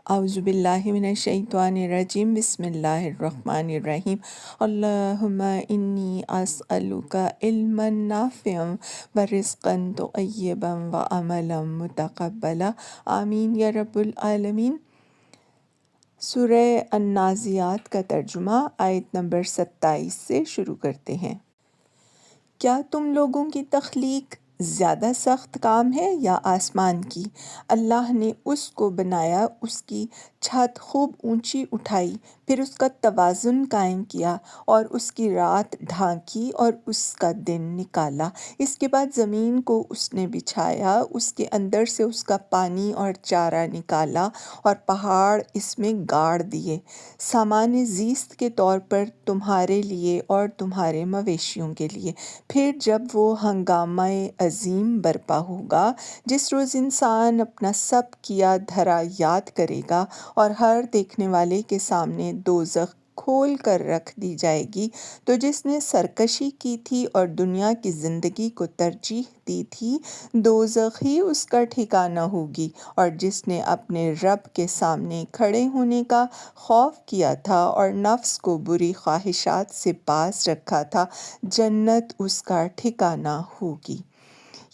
اعوذ باللہ من الشیطان الرجیم بسم اللہ الرحمن الرحیم اللہم انی اسألک علما نافعا ورزقا طیبا وعملا متقبلا آمین یا رب العالمین۔ سورہ النازعات کا ترجمہ آیت نمبر 27 سے شروع کرتے ہیں۔ کیا تم لوگوں کی تخلیق زیادہ سخت کام ہے یا آسمان کی؟ اللہ نے اس کو بنایا، اس کی چھت خوب اونچی اٹھائی، پھر اس کا توازن قائم کیا اور اس کی رات ڈھانکی اور اس کا دن نکالا۔ اس کے بعد زمین کو اس نے بچھایا، اس کے اندر سے اس کا پانی اور چارہ نکالا اور پہاڑ اس میں گاڑ دیے، سامان زیست کے طور پر تمہارے لیے اور تمہارے مویشیوں کے لیے۔ پھر جب وہ ہنگامہ عظیم برپا ہوگا، جس روز انسان اپنا سب کیا دھرا یاد کرے گا اور ہر دیکھنے والے کے سامنے دوزخ کھول کر رکھ دی جائے گی، تو جس نے سرکشی کی تھی اور دنیا کی زندگی کو ترجیح دی تھی، دوزخ ہی اس کا ٹھکانہ ہوگی، اور جس نے اپنے رب کے سامنے کھڑے ہونے کا خوف کیا تھا اور نفس کو بری خواہشات سے باز رکھا تھا، جنت اس کا ٹھکانہ ہوگی۔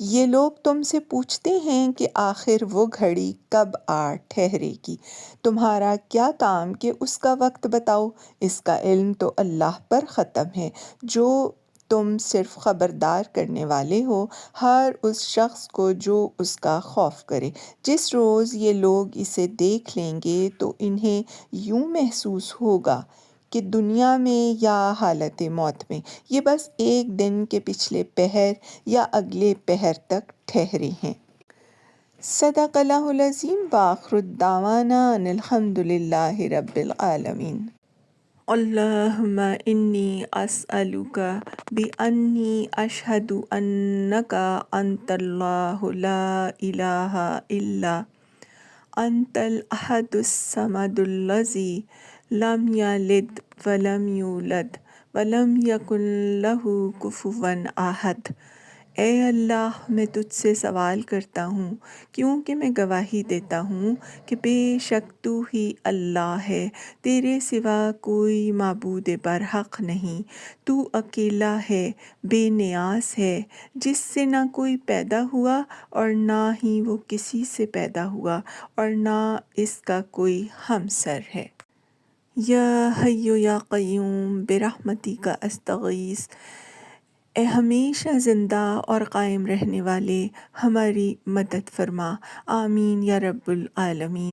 یہ لوگ تم سے پوچھتے ہیں کہ آخر وہ گھڑی کب آ ٹھہرے گی؟ تمہارا کیا کام کہ اس کا وقت بتاؤ؟ اس کا علم تو اللہ پر ختم ہے۔ جو تم صرف خبردار کرنے والے ہو ہر اس شخص کو جو اس کا خوف کرے۔ جس روز یہ لوگ اسے دیکھ لیں گے تو انہیں یوں محسوس ہوگا کہ دنیا میں یا حالت موت میں یہ بس ایک دن کے پچھلے پہر یا اگلے پہر تک ٹھہرے ہیں۔ صدق اللہ العظیم وآخر دعوانا ان الحمد للہ رب العالمین۔ اللہم انی اسألک بانی اشہد انک انت اللہ لا الہ الا انت الاحد الصمد الذی لم یلد ولم یولد ولم یکن لہ کفوا احد۔ اے اللہ، میں تجھ سے سوال کرتا ہوں کیونکہ میں گواہی دیتا ہوں کہ بے شک تو ہی اللہ ہے، تیرے سوا کوئی معبود برحق نہیں۔ تو اکیلا ہے، بے نیاز ہے، جس سے نہ کوئی پیدا ہوا اور نہ ہی وہ کسی سے پیدا ہوا اور نہ اس کا کوئی ہمسر ہے۔ یا حی یا قیوم برحمتک استغیث، اے ہمیشہ زندہ اور قائم رہنے والے، ہماری مدد فرما، آمین یا رب العالمین۔